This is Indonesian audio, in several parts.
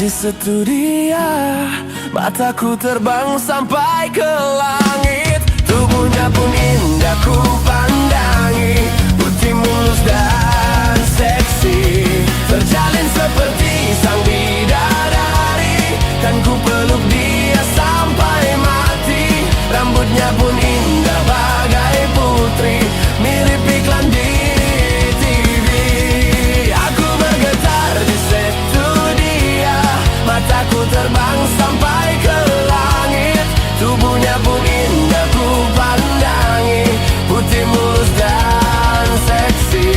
Setu dia, mataku terbang sampai ke langit. Tubuhnya pun indah ku pandangi, putih mulus dan seksi, terjalin seperti sang bidadari. Kan ku peluk dia sampai mati. Rambutnya pun indah bagai putri, mirip iklan di TV. Aku bergetar di setu dia, mataku terbang sampai ke langit. Tubuhnya pun indah ku pandangi, putih mulus dan seksi,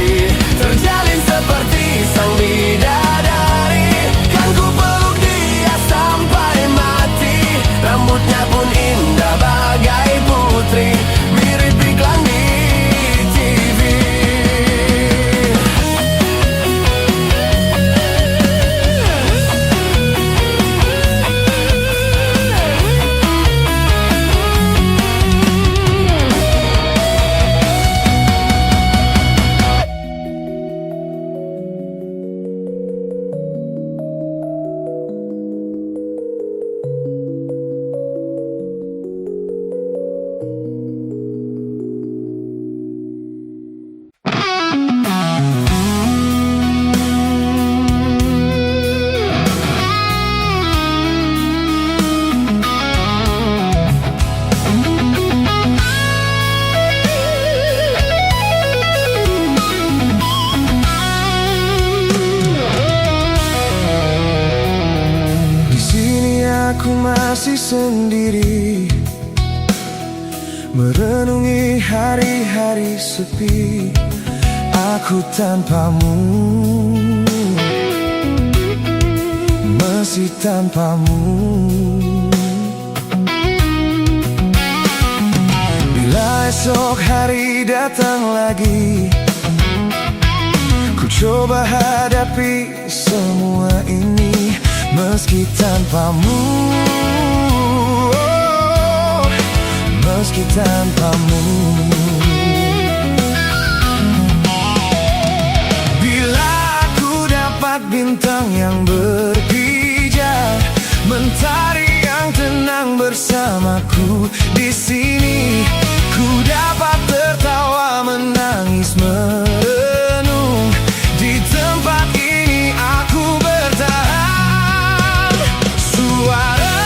terjalin seperti sang bidadari. Kan ku peluk dia sampai mati. Rambutnya pun indah bagai putri, mirip iklan di TV. Aku masih sendiri, merenungi hari-hari sepi. Aku tanpamu, masih tanpamu. Bila esok hari datang lagi, ku coba hadapi semua ini meski tanpamu, meski tanpamu. Bila aku dapat bintang yang berpijar, mentari yang tenang bersamaku di sini, ku dapat tertawa, menangis, merenung. Di tempat ini aku bertahan. Suara,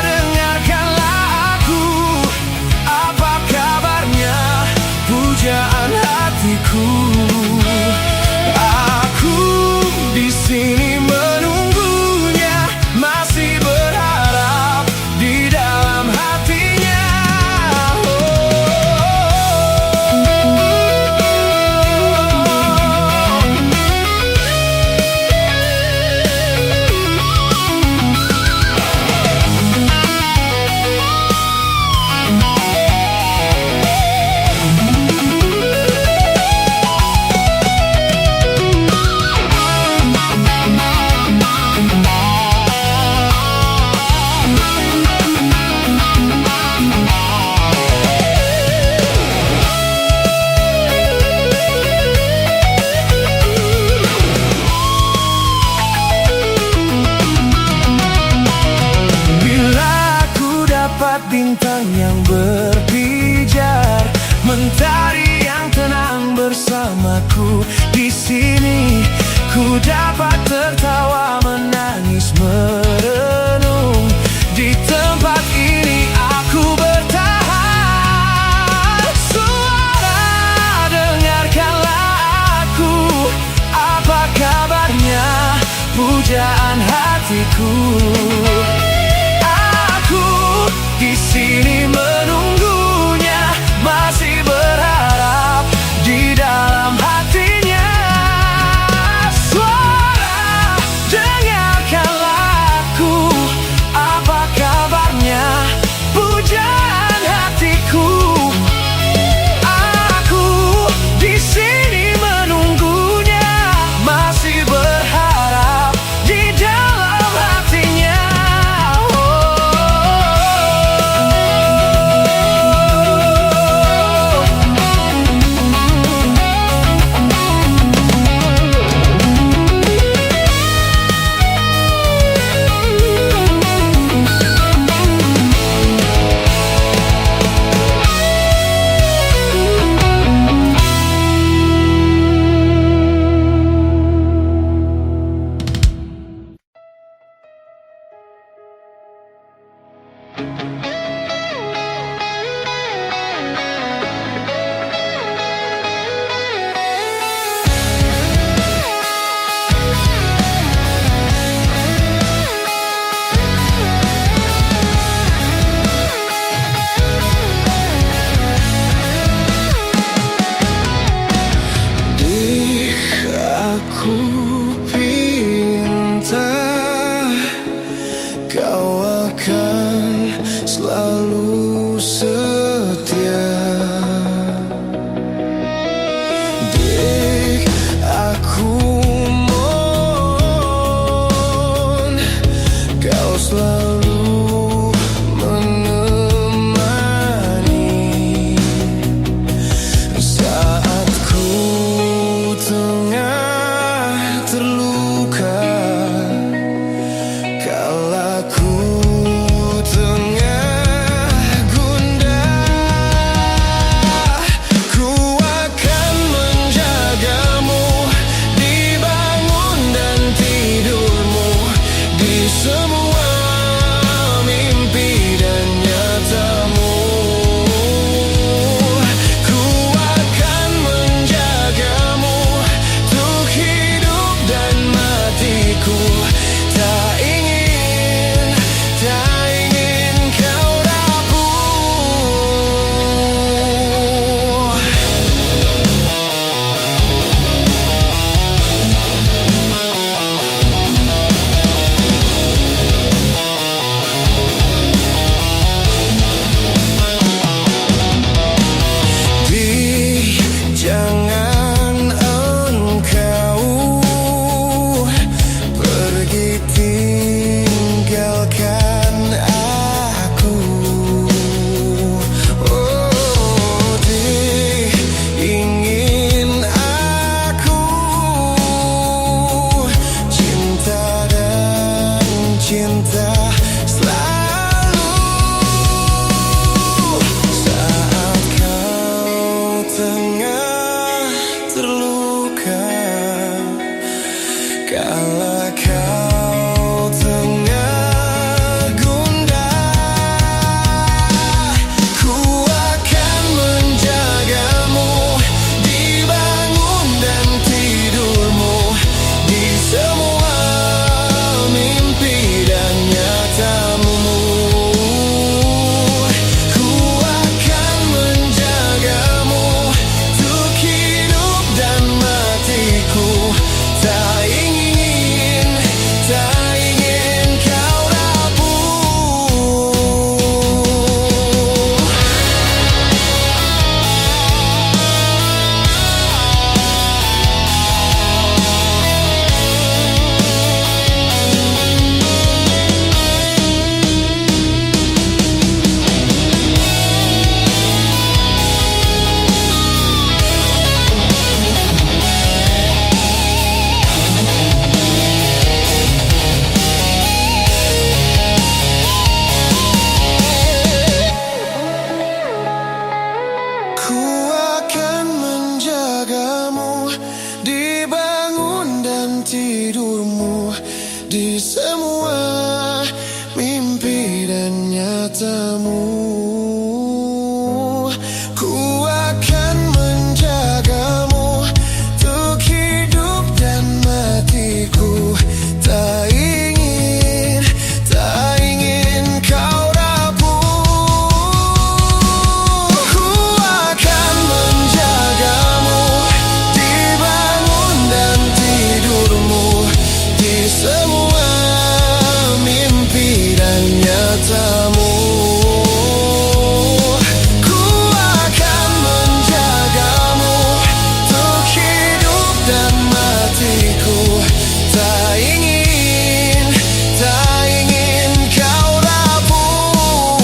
dengarkanlah aku, apa kabarnya, pujaan hatiku. Aku di sini menunggunya, masih berharap di dalam hatinya. Bintang yang berpijar, mentari yang tenang bersamaku di sini, ku dapat tertawa, menangis, merenung. Di tempat ini aku bertahan. Suara, dengarkanlah aku, apa kabarnya, pujaan hatiku. Di sini menunggunya, masih berharap di dalam hatinya. Suara, dengarkanlah aku, apa kabarnya, pujaan hatiku. Aku di sini menunggunya, masih berharap di dalam hatinya. matiku. Tak ingin kau rapuh. Jangan engkau pergi tinggalkan aku. Oh, ingin aku cinta dan cinta selalu. Saat kau tengah terluka, kala kau tengah gundah, ku akan menjagamu di bangun dan tidurmu, di semua mimpi dan nyatamu. Ku akan menjagamu untuk hidup dan matiku. Tak ingin kau rapuh. Ku akan menjagamu di bangun dan tidurmu, di semua mimpi dan nyatamu. Ku akan menjagamu untuk hidup dan matiku. Tak ingin kau rapuh. Ku akan menjagamu di bangun dan tidurmu, di semua mimpi dan nyatamu. Ku akan menjagamu untuk hidup dan matiku. Tak ingin kau rapuh.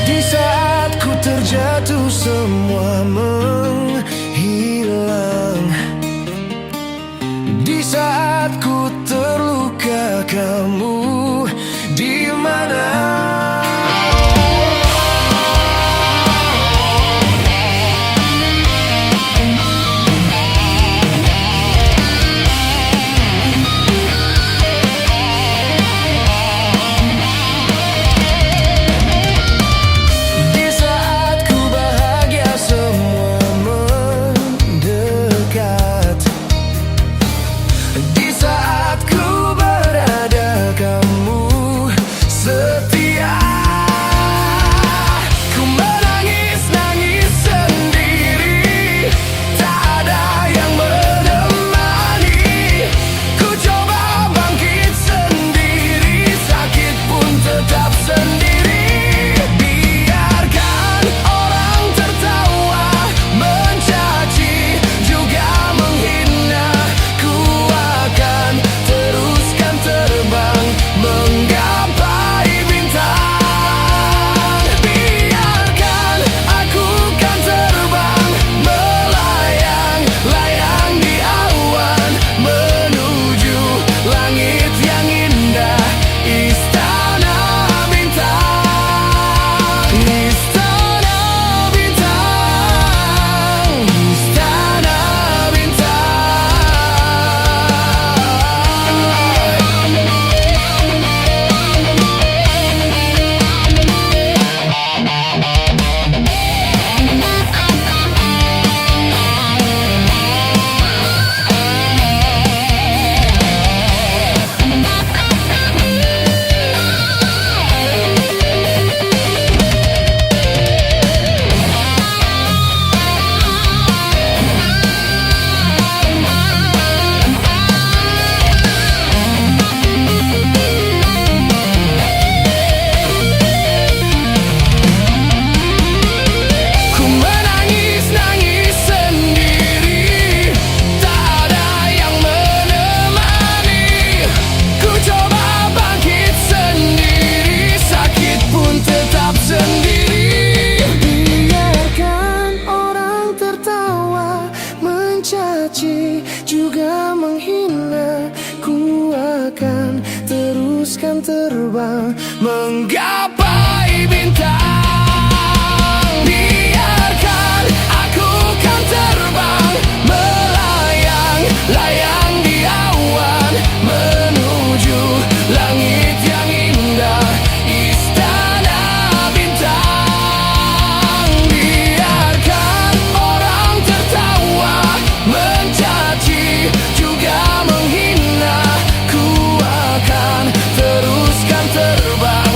Di saat ku terjatuh semua menghilang. Di saat ku terluka, kamu di mana? Di saat ku bahagia semua terbang menggapai bintang. Biarkan aku kan terbang, melayang, layang di awan, menuju langit yang indah, istana bintang. Biarkan orang tertawa, mencaci, juga menghina, ku akan teruskan terbang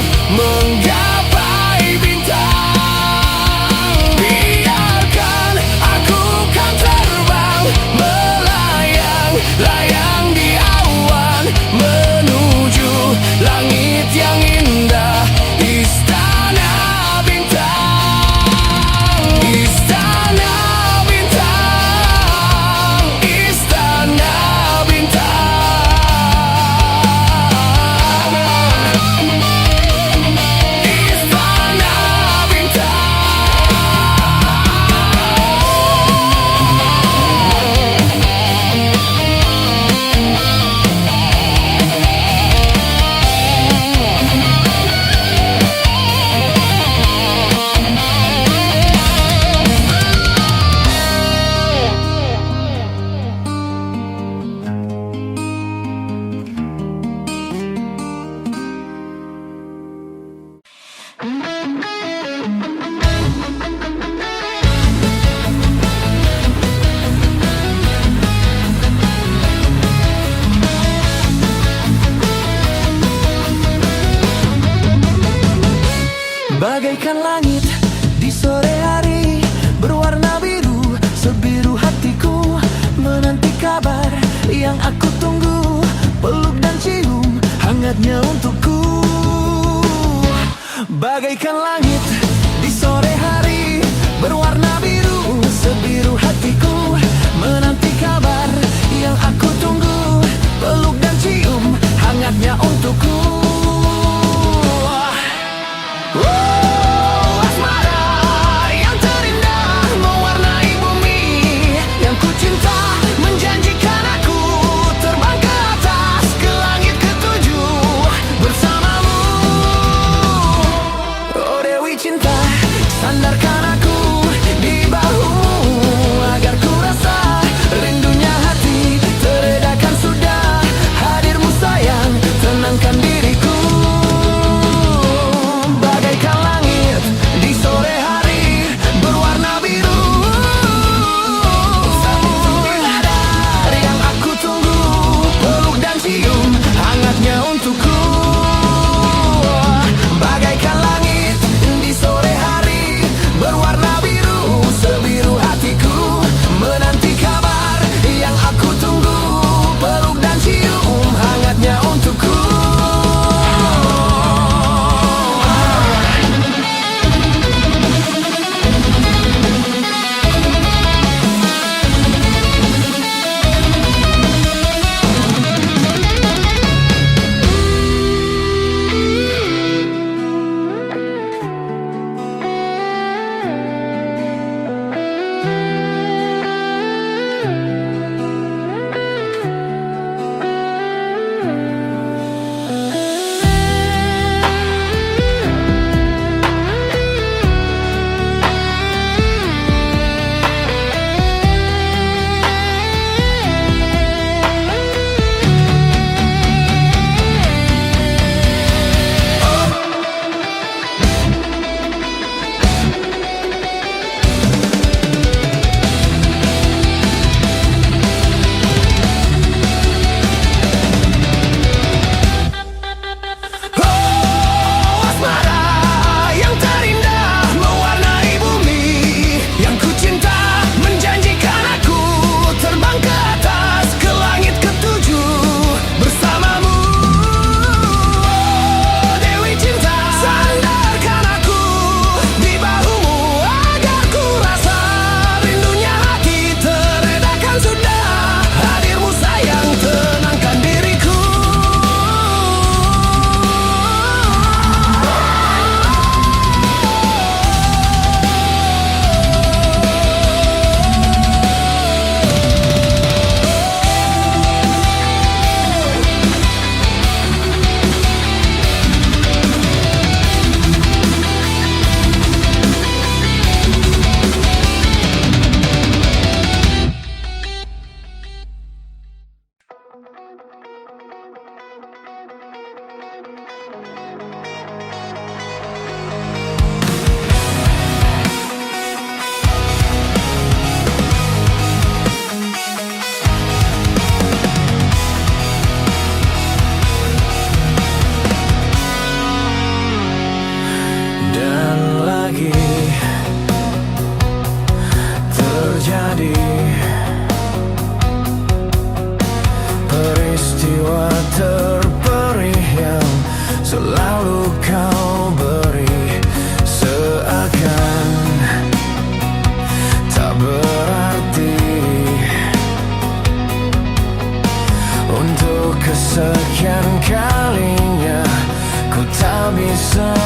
bisa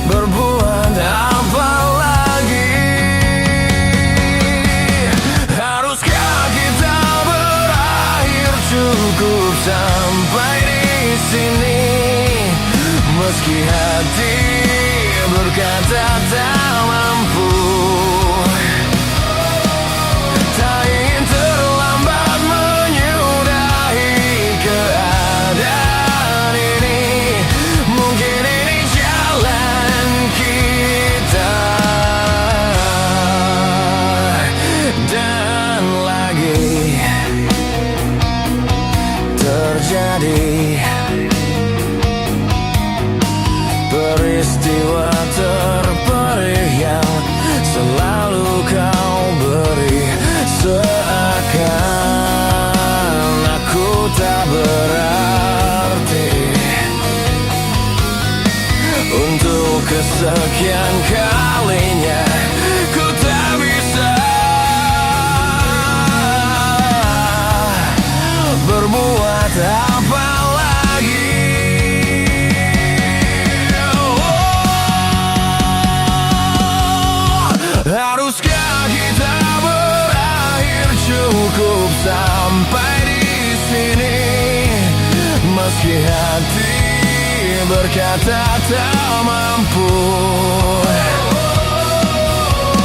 berbuat apa lagi. Haruskah kita berakhir cukup sampai di sini? Meski hati berkata tak mampu, tak ingin terlambat menyudahi keadaan ini. Mungkin ini jalan kita. Dan lagi terjadi peristiwa terperih yang selalu kau beri. Seakan aku tak berarti. Untuk kesekian kalinya ku tak bisa berbuat apa lagi. Haruskah kita berakhir cukup sampai di sini? Meski hati berkata tak mampu,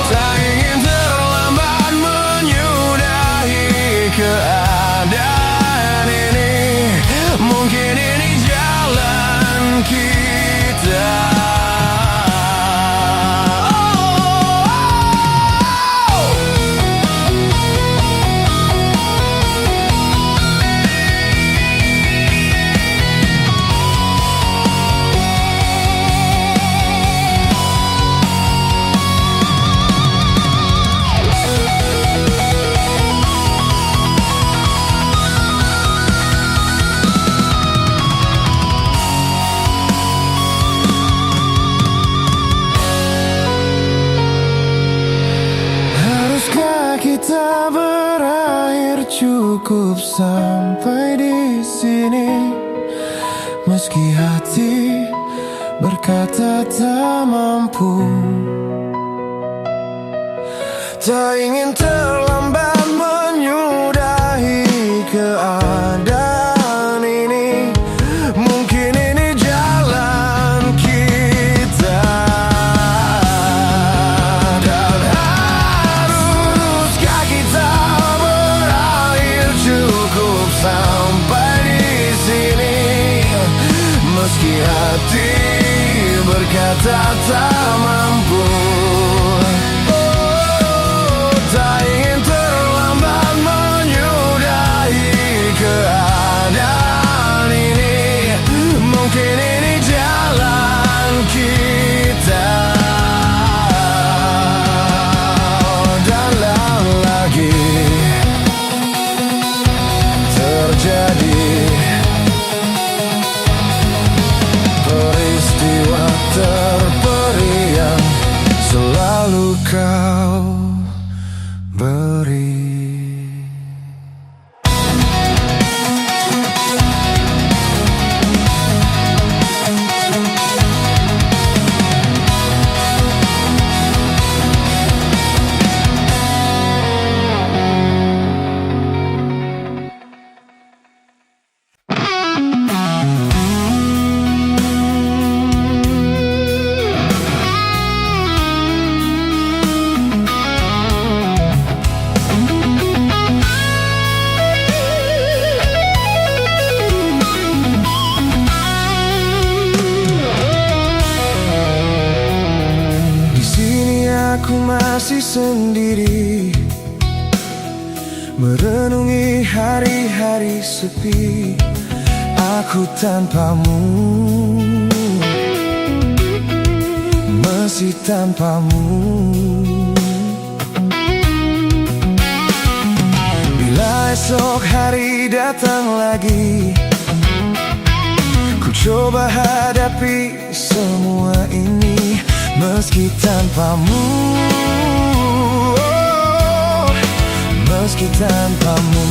tak ingin terlambat menyudahi keadaan ini. Mungkin ini jalan kita. Kita berakhir cukup sampai di sini. Meski hati berkata tak mampu, tak ingin terlambat menyudahi keadaan ini. Mungkin ini jalan kita. Dan haruskah kita berakhir cukup sampai di sini? Meski hati berkata tak mampu, tak ingin terlambat menyudahi keadaan ini. Mungkin ini jalan kita. Dan lagi terjadi peristiwa terperih yang selalu kau beri. Aku masih sendiri, merenungi hari-hari sepi. Aku tanpamu, masih tanpamu. Bila esok hari datang lagi, ku coba hadapi semua ini. Meski tanpamu, meski tanpamu.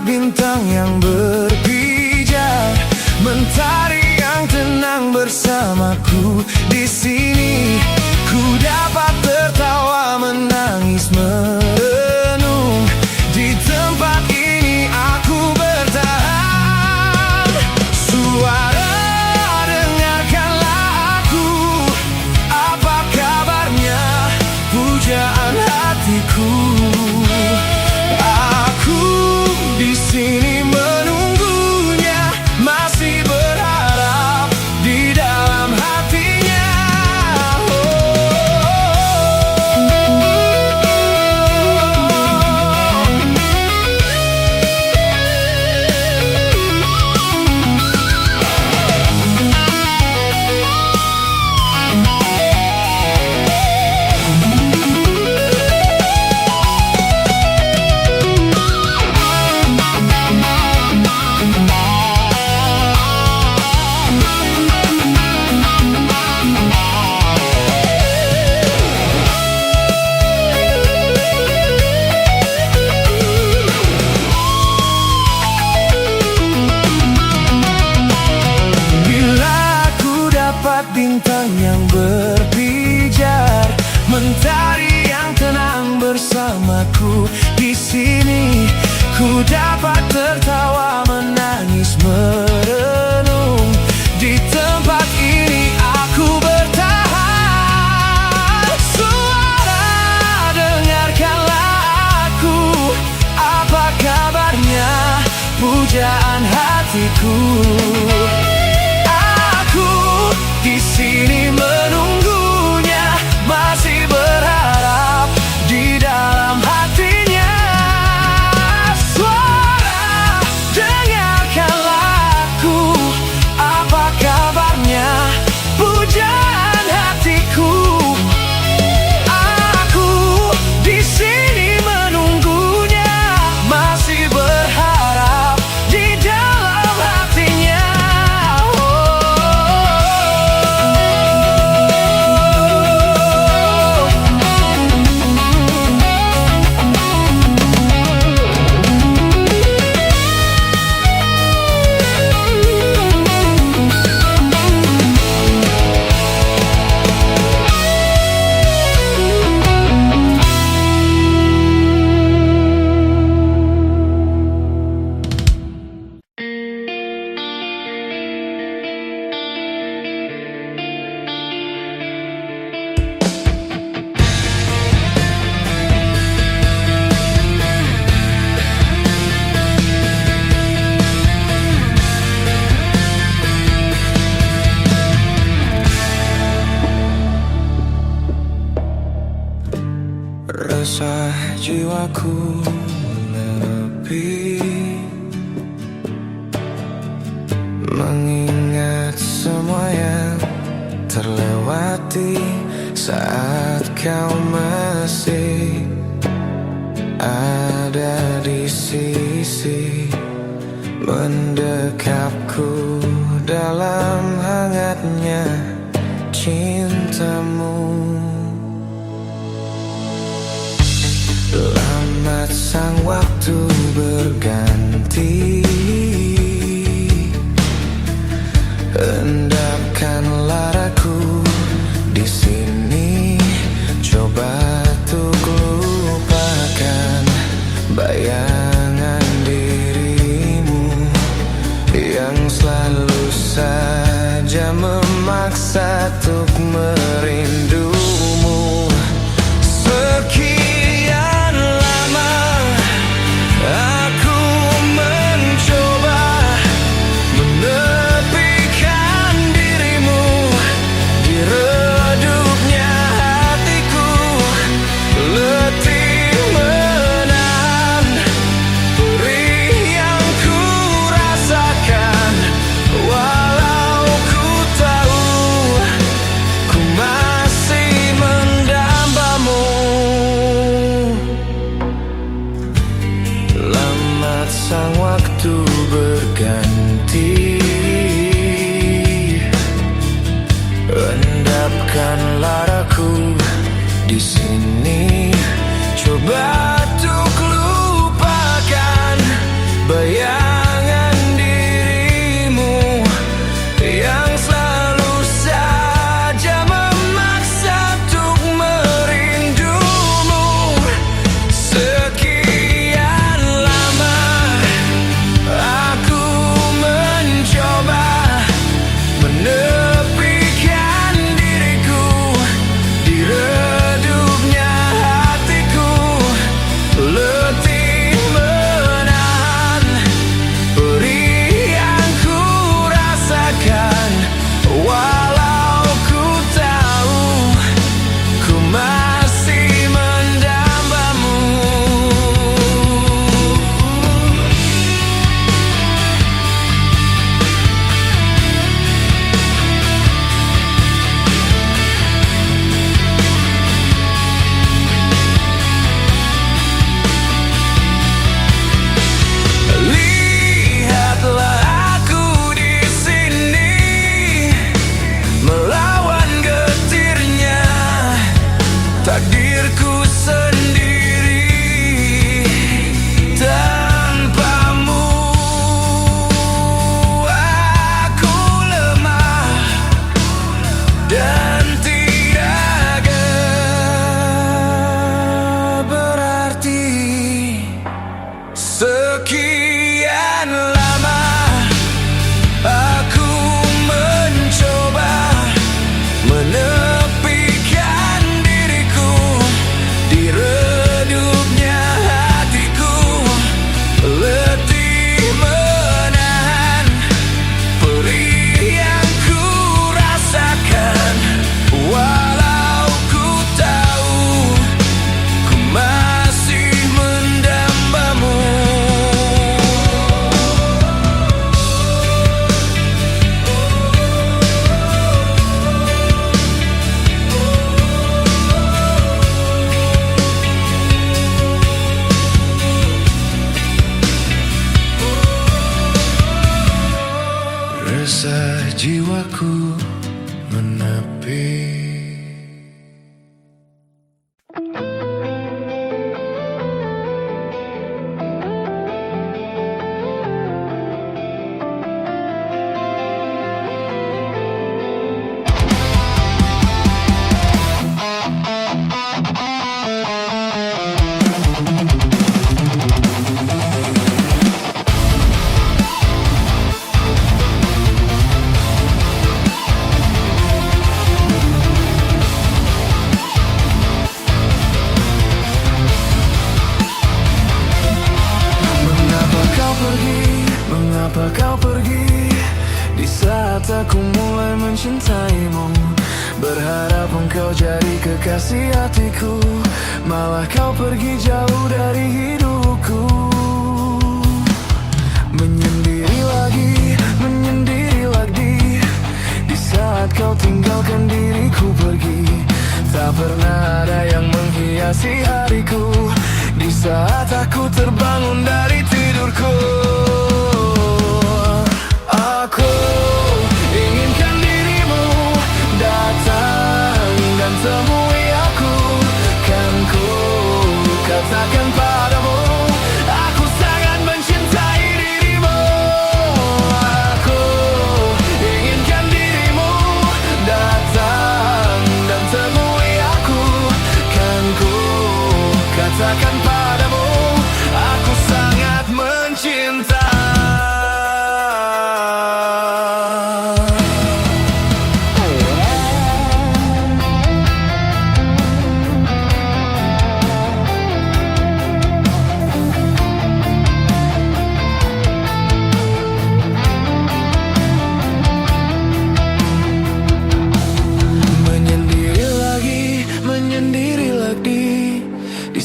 bintang yang berpijar, mentari yang tenang bersamaku di sini. Ku dapat tertawa, menangis, merenung. Di tempat ini aku bertahan. Suara, dengarkanlah aku. Apa kabarnya, pujaan hatiku? Aku di sini menunggunya, masih berharap di dalam hatinya. Bintang yang berpijar, mentari yang tenang bersamaku di sini. Ku dapat tertawa, menangis, merenung. Di tempat ini aku bertahan. Suara, dengarkanlah aku. Apa kabarnya, pujaan hatiku? Di sini menunggunya, masih berharap di dalam hatinya. Suara, dengarkanlah aku. Apa kabarnya, pujaan hatiku? Aku di sini menunggunya, masih berharap di dalam hatinya. Resah jiwaku menepi, mengingat semua yang terlewati saat kau masih ada di sisi, mendekapku dalam hangatnya cintamu. Lambat sang waktu berganti, endapkan laraku di sini. Coba untuk lupakan bayangan dirimu yang selalu saja memaksa untuk merindumu. Sekian lama aku mencoba menepikan dirimu di redupnya hatiku, letih menahan perih yang ku rasakan. Walau ku tahu resah jiwaku menepi. Mengapa kau pergi di saat aku mulai mencintaimu? Berharap engkau jadi kekasih hatiku, malah kau pergi jauh dari hidupku. Menyendiri lagi di saat kau tinggalkan diriku pergi. Tak pernah ada yang menghiasi hariku di saat aku terbangun dari tidurku. Aku inginkan dirimu datang dan temui aku. Kan ku katakan padamu, aku sangat mencintai dirimu. Aku inginkan dirimu datang dan temui aku. Kan ku katakan padamu, aku sangat mencintai.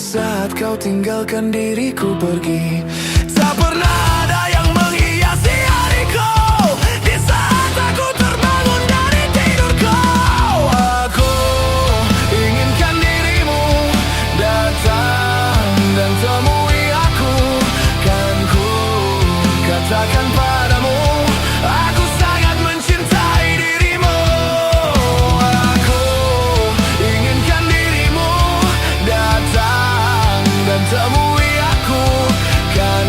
Saat kau tinggalkan diriku pergi, tak pernah ada yang menghiasi hariku di saat aku terbangun dari tidurku. Aku inginkan dirimu datang dan temui aku. Kan ku katakan padamu, aku sangat mencintai dirimu. Aku inginkan dirimu datang dan temui aku. Kan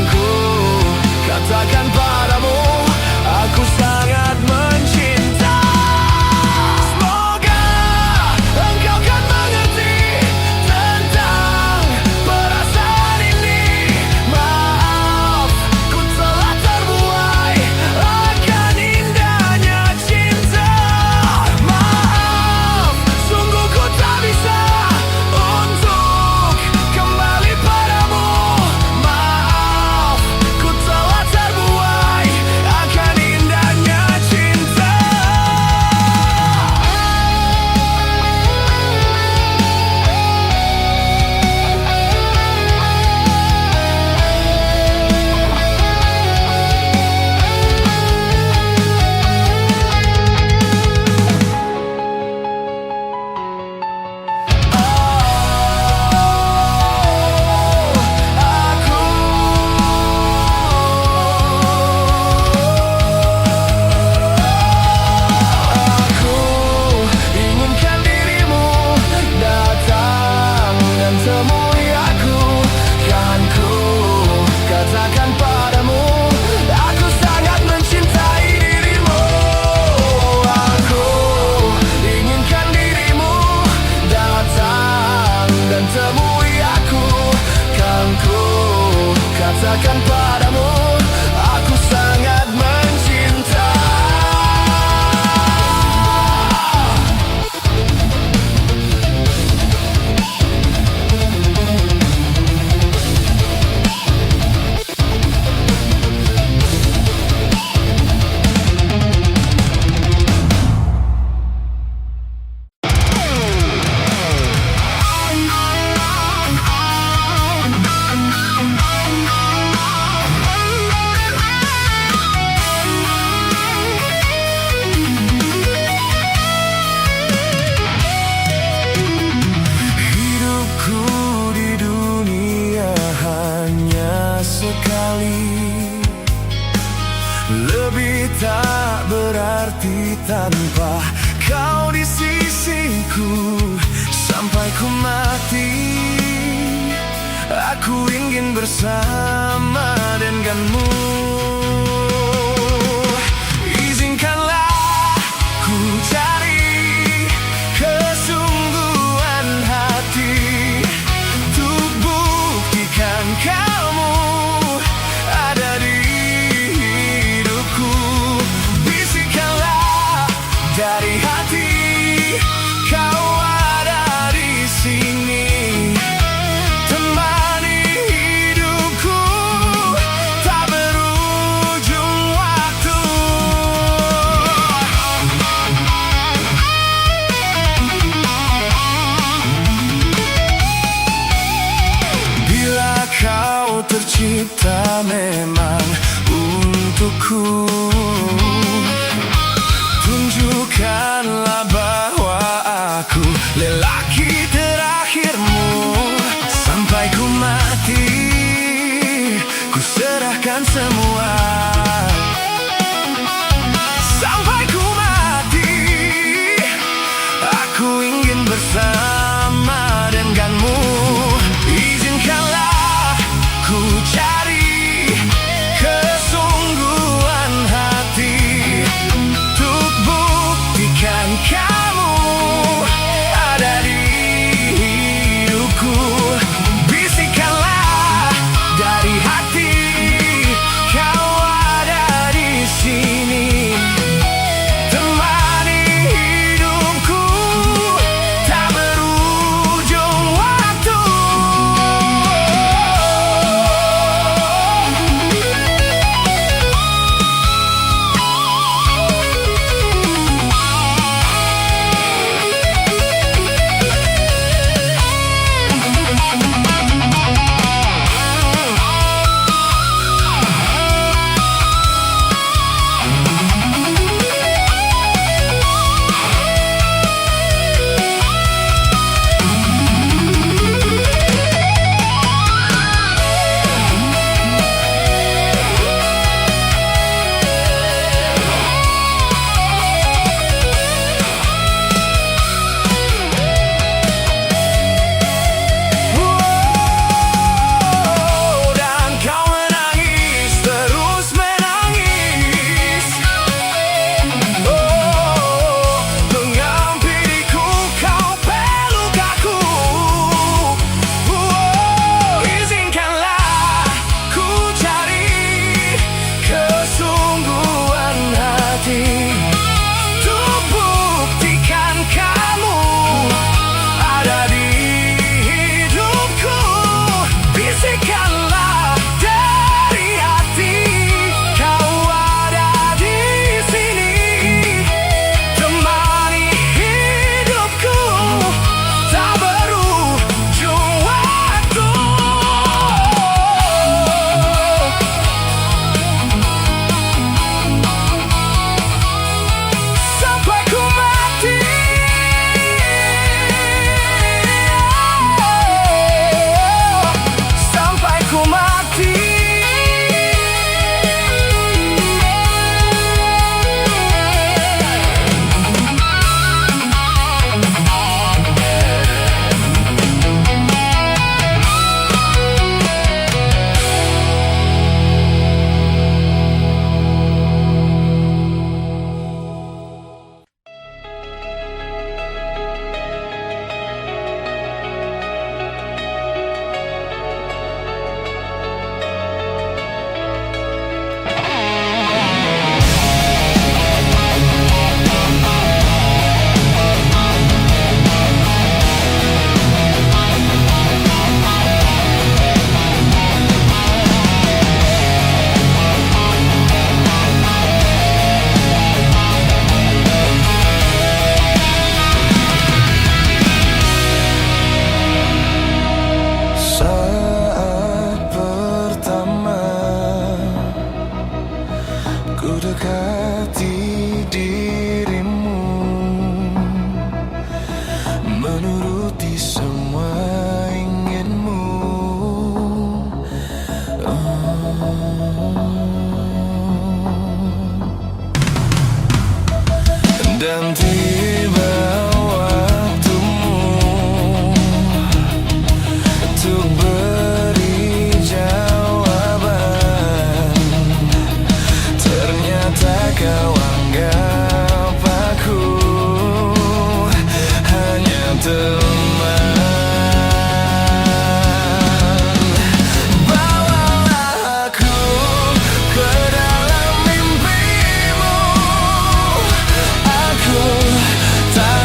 lebih tak berarti tanpa kau di sisiku. Sampai ku mati, aku ingin bersama denganmu. Izinkanlah ku cari kesungguhan hati untuk buktikan kamu ada di hidupku. Bisikanlah dari hati, kau ada di sini. Temani hidupku tak berubah.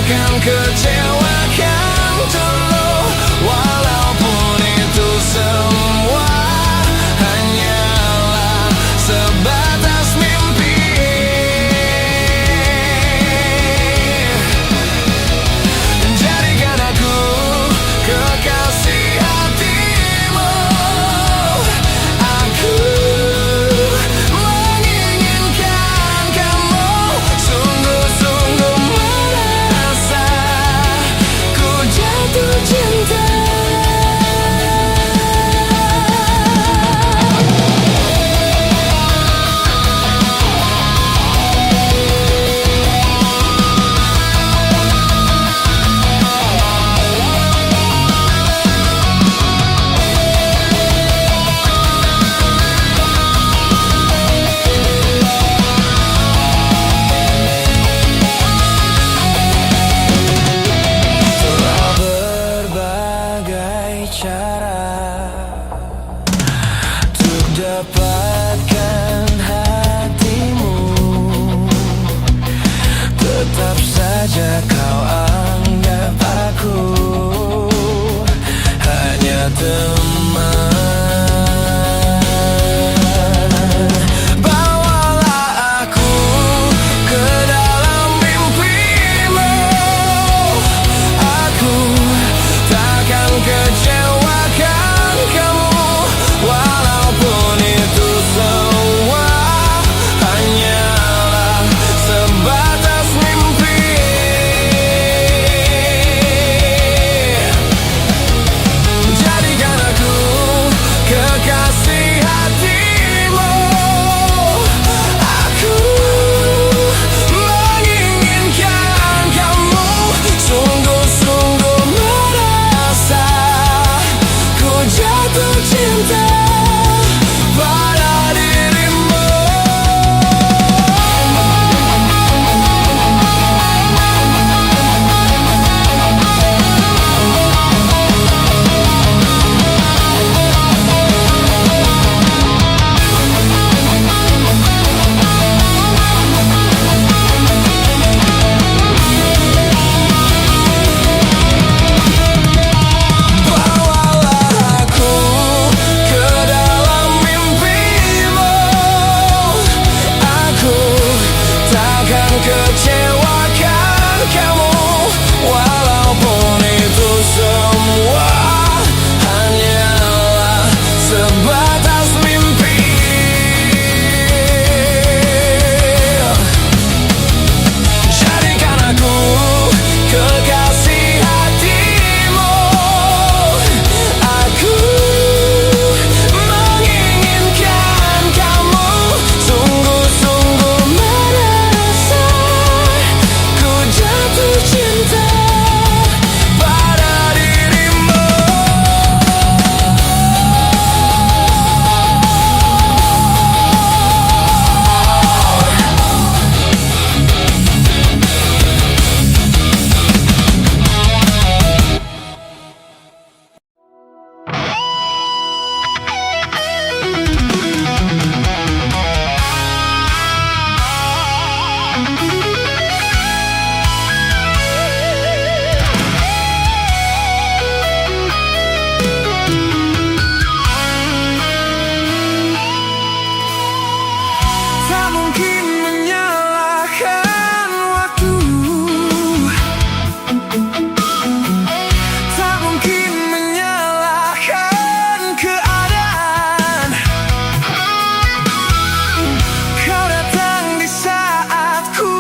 takkan kecewakan dulu. Walaupun itu semua hanyalah sebatas mimpi. Jadikan aku kekasih hatimu. Aku menginginkan kamu, sungguh-sungguh merasa ku jatuh cinta. Telah berbagai cara untuk dapatkan hatimu, tetap saja kau anggap aku hanya teman. Bawalah aku ke dalam mimpimu. Aku takkan kecewakan kamu, walaupun itu semua hanyalah sebatas mimpi. Jadikan aku kekasih hatimu. Aku menginginkan kamu, sungguh-sungguh merasa ku jatuh cinta pada dirimu. Bawalah aku ke dalam mimpimu. Aku takkan kecewakan kamu, walaupun itu semua hanyalah sebatas mimpi. Jadikan aku kekasih hatimu. Aku menginginkan kamu, sungguh-sungguh merasa ku jatuh cinta pada dirimu. Tak mungkin menyalahkan waktu, tak mungkin menyalahkan keadaan. Kau datang di saat ku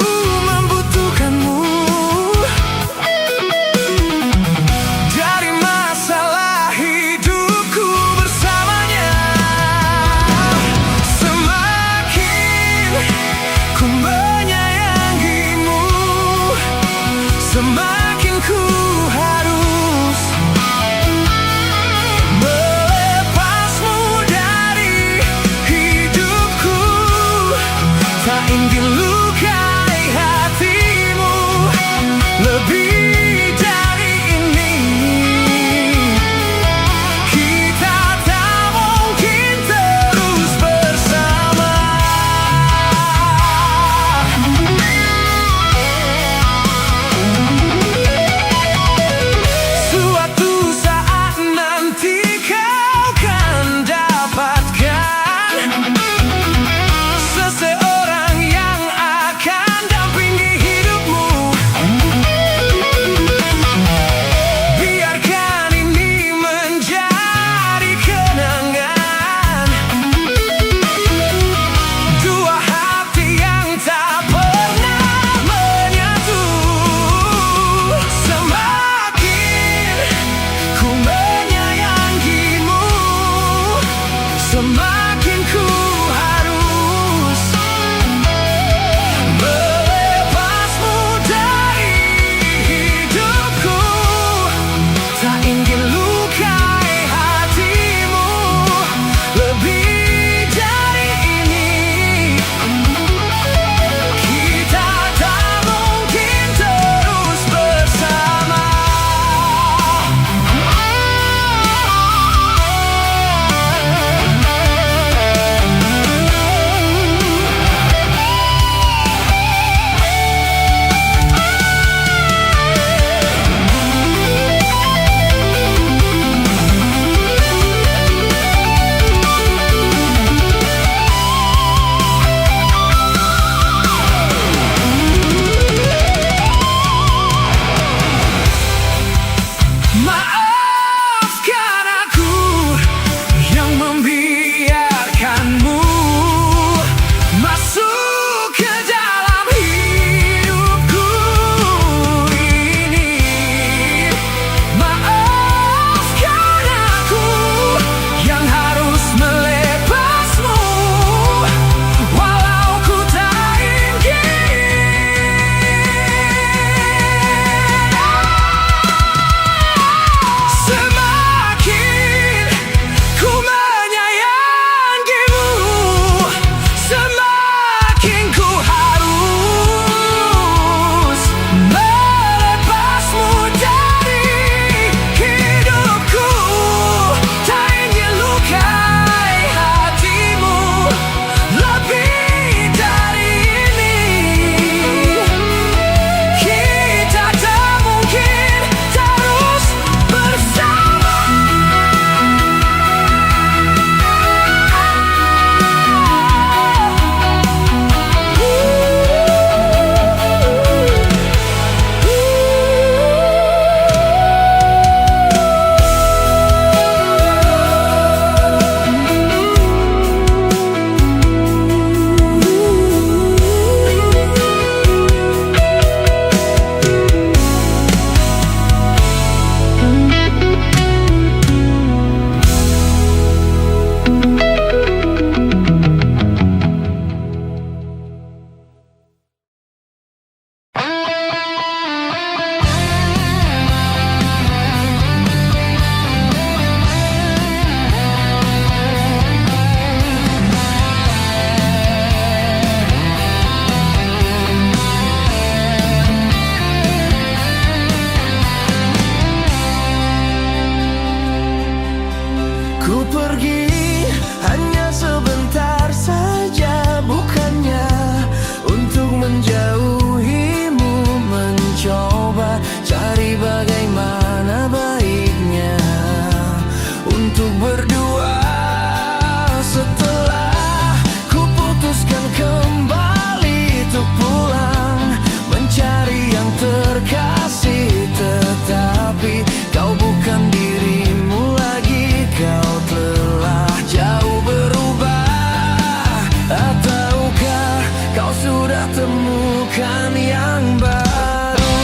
temukan yang baru.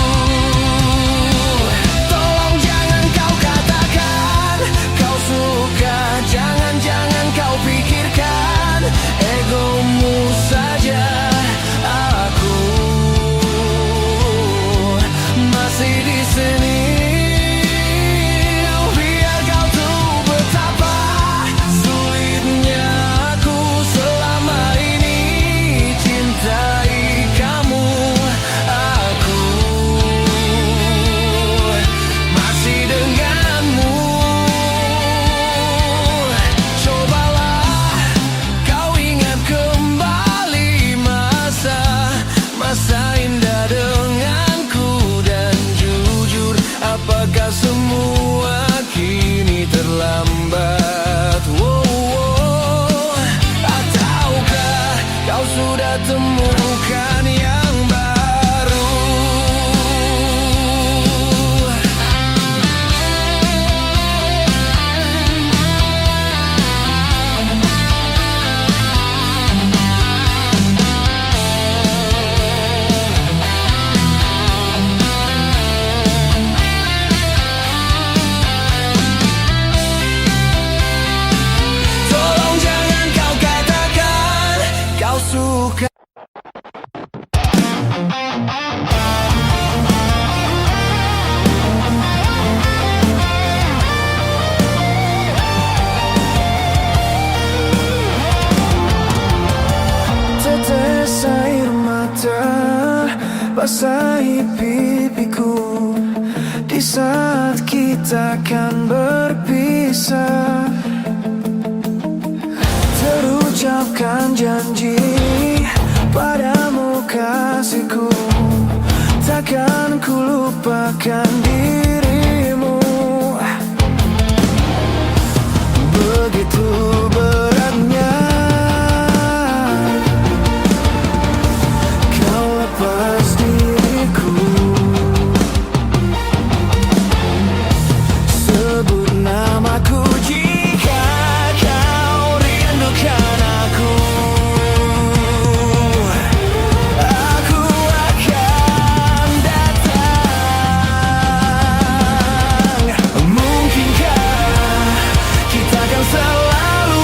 Tolong jangan kau katakan kau suka, jangan kau pikirkan egomu saja. Aku masih di sini. Biar kau tahu betapa sulitnya aku selama ini cintai kamu. Aku masih denganmu. Cobalah kau ingat kembali masa indah denganku, dan jujur, apakah semua kini terlambat? Ataukah kau sudah temukan yang baru? Tolong jangan kau katakan kau suka. Tetes air mata basahi pipiku di saat kita akan berpisah. Terucapkan janji padamu kasihku, takkan ku lupakan dirimu. Begitu beratnya kau lepas diriku. Sebut namaku jika kau rindukan aku. Aku akan datang. Mungkinkah kita akan selalu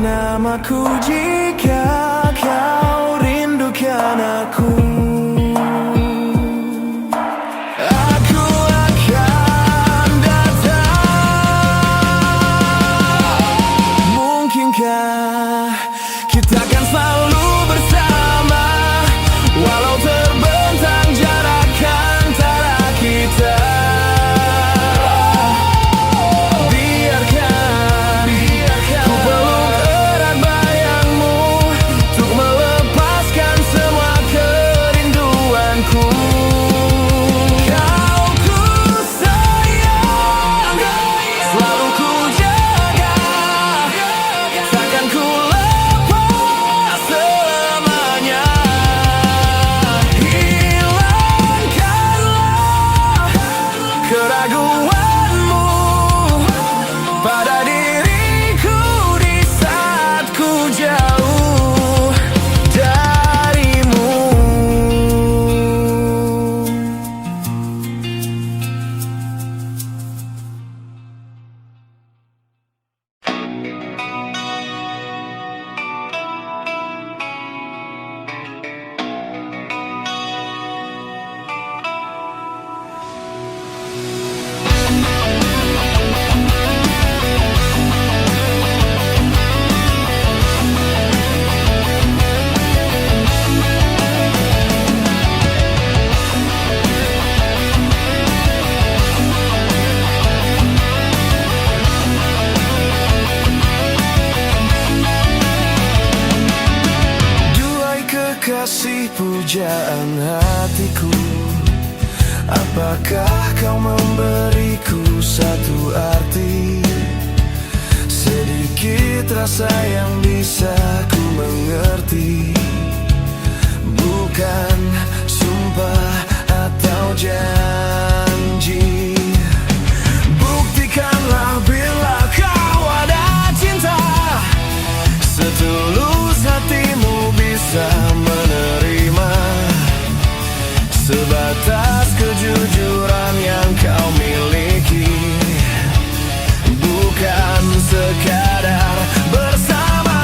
namaku jika kau rindukan aku. Aku akan datang. Mungkinkah kita akan selalu bersama, walau terbentang jarak antara kita. Keraguanmu pada diriku di saat ku jauh darimu. Kasih pujaan hatiku, apakah kau memberiku satu arti? Sedikit rasa yang bisa ku mengerti, bukan sumpah atau janji. Buktikanlah bila kau ada cinta, setulus hatimu bisa menerima sebatas kejujuran yang kau miliki, bukan sekadar bersama.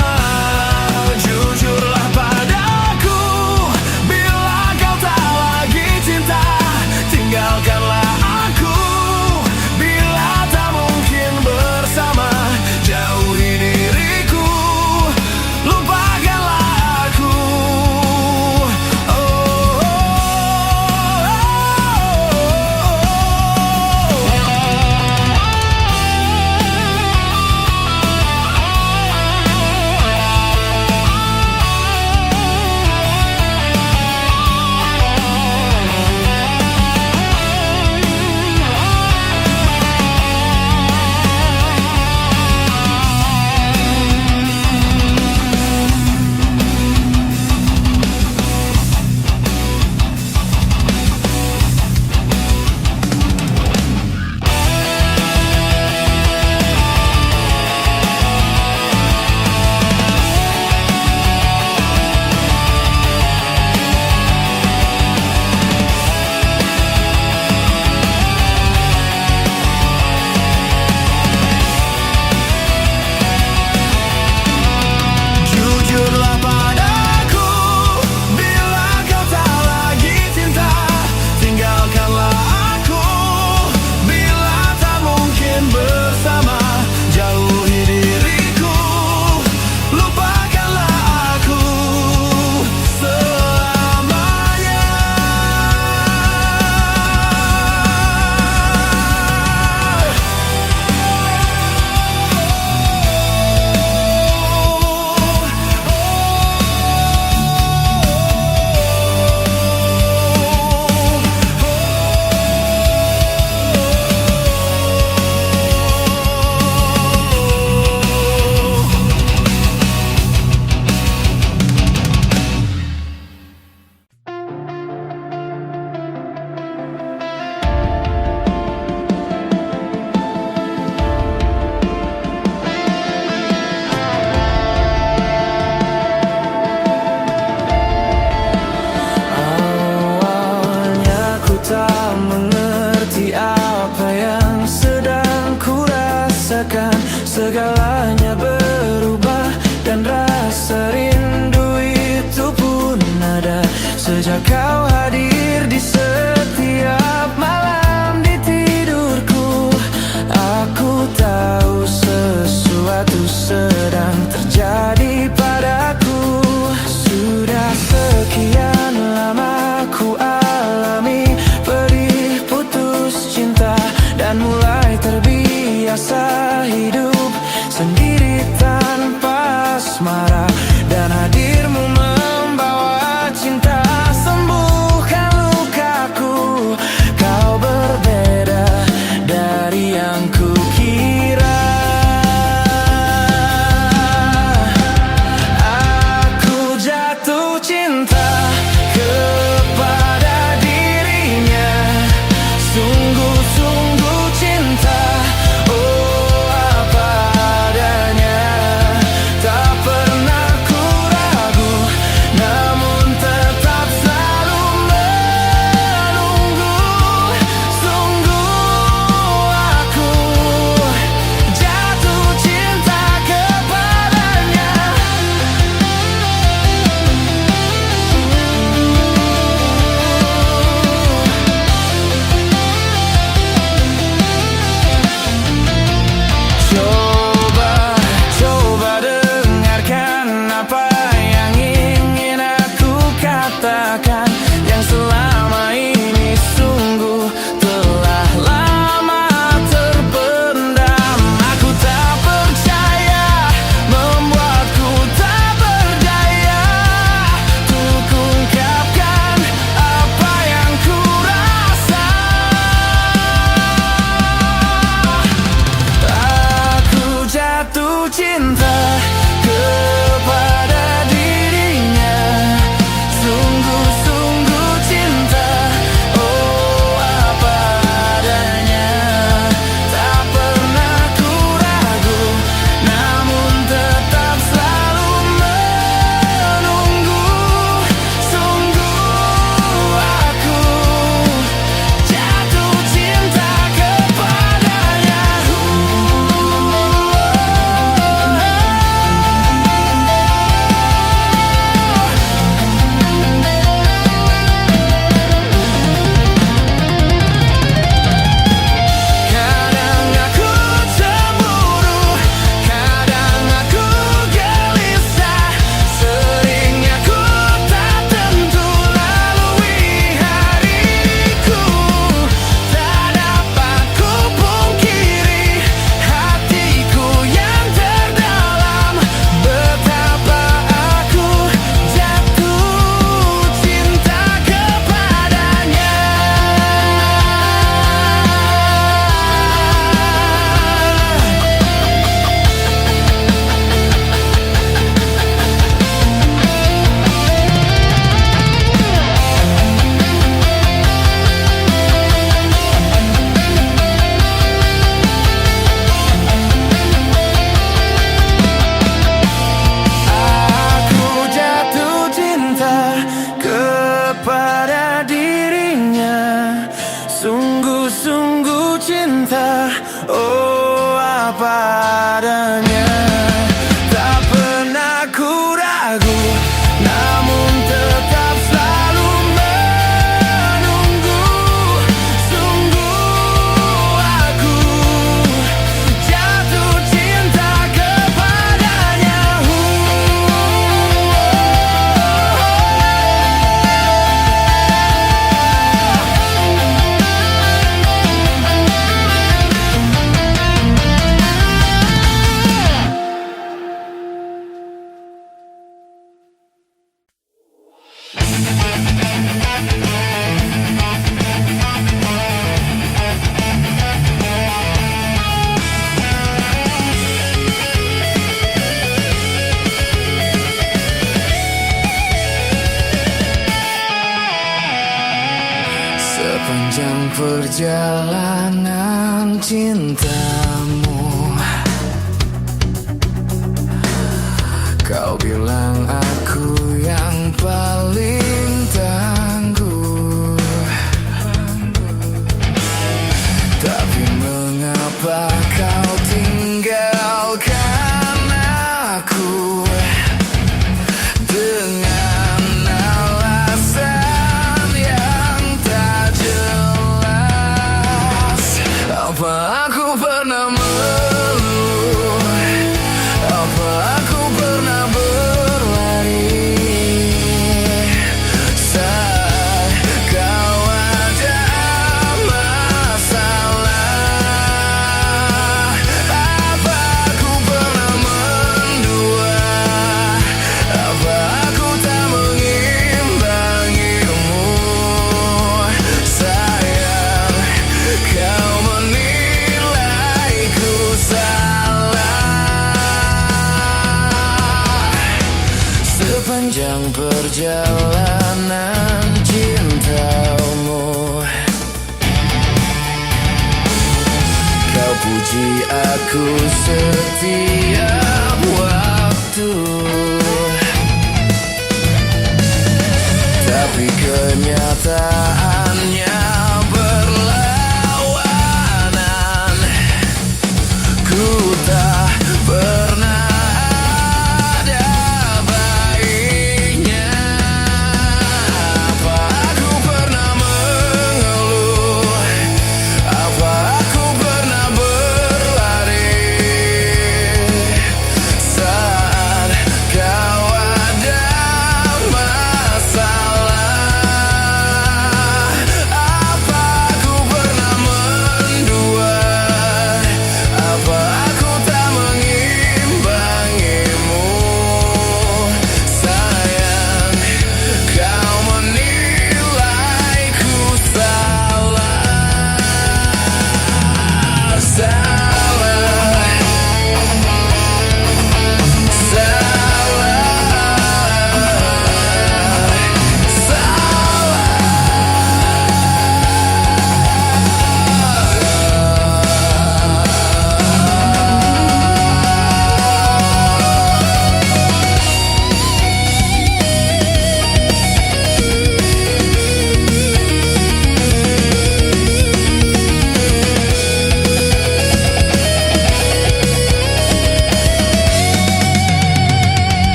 kau hadir di setiap malam di tidurku. Aku tahu sesuatu sedang terjadi padaku. Sudah sekian lama ku alami pedih putus cinta, dan mulai terbiasa hidup sendiri tanpa asmara. Dan hadirmu membawa cinta sembuhkan lukaku. Kau berbeda dari yang kukira. Aku jatuh cinta kepada dirinya, sungguh-sungguh cinta. Oh, apa adanya, tak pernah ku ragu, namun tetap selalu menunggu. Sungguh aku jatuh cinta kepadanya. Coba dengarkan apa yang ingin aku katakan, yang selama ini sungguh telah lama terpendam. Aku tak percaya, membuatku tak berdaya untuk ungkapkan apa yang ku rasa. Aku jatuh cinta kepada dirinya, sungguh-sungguh cinta. Oh, apa adanya, tak pernah ku ragu, namun tetap selalu menunggu. Sungguh aku jatuh cinta kepadanya. Kadang aku cemburu, kadang aku gelisah, sering aku tak tentu lalui hariku. Tak dapat ku pungkiri hatiku yang terdalam, betapa aku jatuh cinta kepadanya. Aku jatuh cinta kepada dirinya, sungguh-sungguh cinta. Oh, apa adanya, tak pernah ku ragu, namun tetap selalu menunggu. Sungguh aku jatuh cinta kepadanya. Sepanjang perjalanan cintamu, kau bilang aku yang paling tangguh. Tapi mengapa kau tinggalkan aku dengan alasan Apa aku pernah mengeluh? Apa aku pernah berlari saat kau ada masalah? Apa aku pernah mendua? Apa aku tak mengimbangimu? Sayang, kau menilaiku salah. Sepanjang perjalanan cintamu, kau puji aku setiap waktu, tapi kenyataannya berlawanan. Ku tak pernah ada baiknya. Apa aku pernah mengeluh? Apa aku pernah berlari saat kau ada masalah? Apa aku pernah mendua? Apa aku tak mengimbangimu? Sayang, kau menilaiku salah. Salah,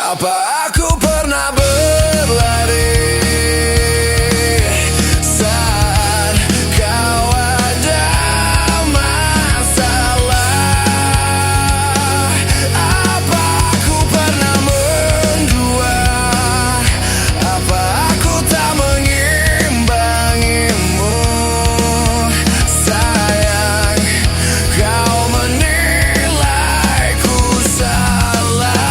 apa aku pernah berlari saat kau ada masalah? Apa aku pernah mendua? Apa aku tak mengimbangimu? Sayang, kau menilaiku salah.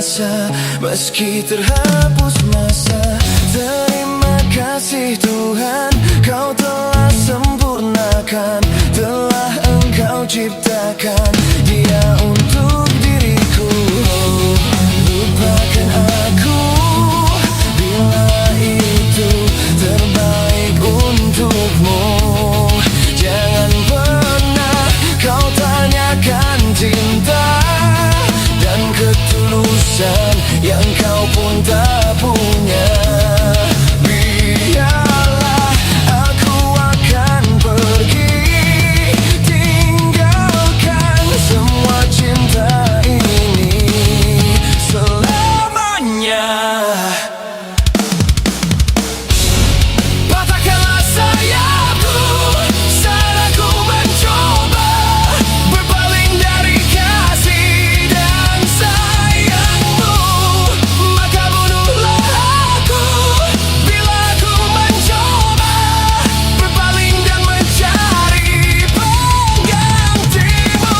rasa meski terhapus masa. Terima kasih Tuhan, Kau telah sempurnakan, telah Engkau ciptakan Dia untuk diriku. Lupakan aku bila itu terbaik untukmu. Jangan pernah kau tanyakan cinta dan ketulusan yang kau pun tak punya. Biarlah aku akan pergi, tinggalkan semua cinta ini selamanya. Patahkanlah sayapku saat aku mencoba berpaling dari kasih dan sayangmu. Maka bunuhlah aku bila aku mencoba berpaling dan mencari penggantimu.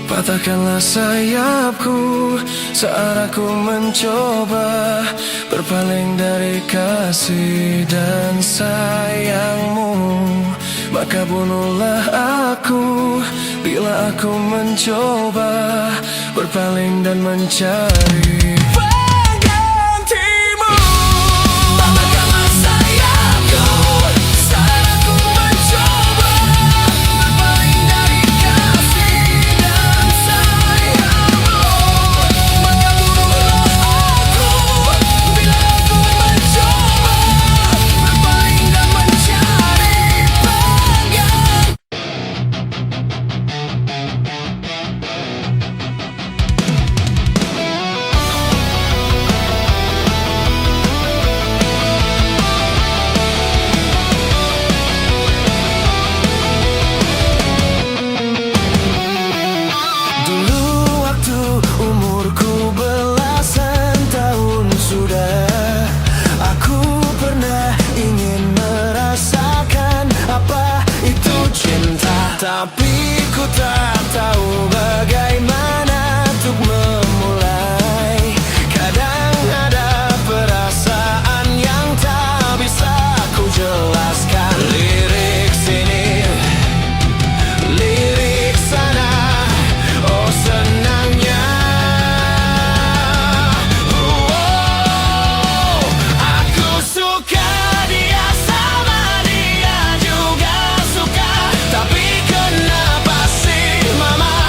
Patahkanlah sayapku saat aku mencoba berpaling dari kasih dan sayangmu. Maka bunuhlah aku bila aku mencoba berpaling dan mencari penggantimu. Patahkanlah sayapku saat aku mencoba berpaling dari kasih dan sayangmu. Maka bunuhlah aku bila aku mencoba berpaling dan mencari penggantimu. Patahkanlah sayapku saat aku mencoba berpaling dari kasih dan sayangmu. Maka bunuhlah aku bila aku mencoba berpaling dan mencari penggantimu. Dulu waktu umurku belasan tahun sudah, aku pernah ingin merasakan apa itu cinta. Tapi ku tak tahu bagaimana untuk memulai. Kadang ada perasaan yang tak bisa ku jelaskan. Lirik sini, lirik sana, oh senangnya. Aku suka dia sama dia juga suka. Tapi kenapa sih mama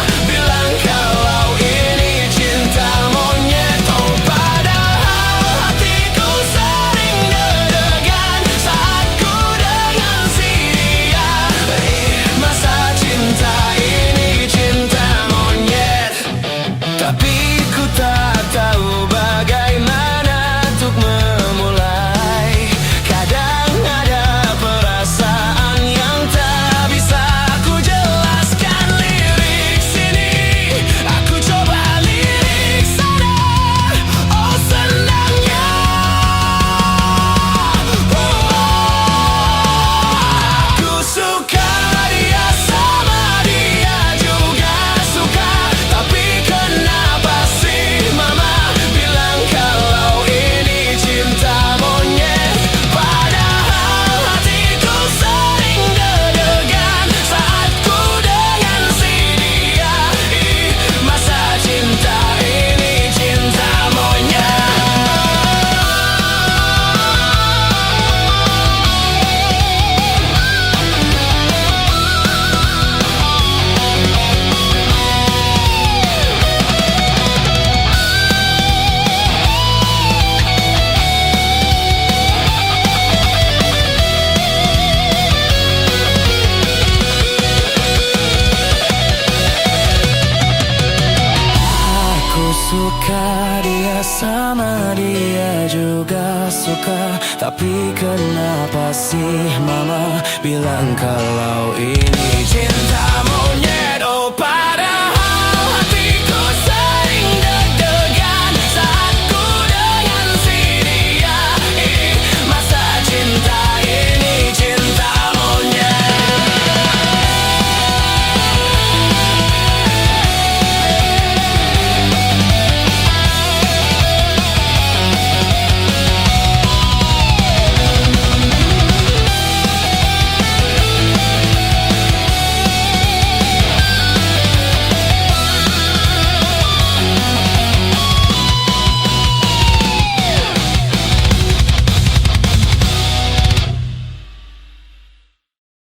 juga suka. Tapi kenapa sih mama bilang kalau ini cintamu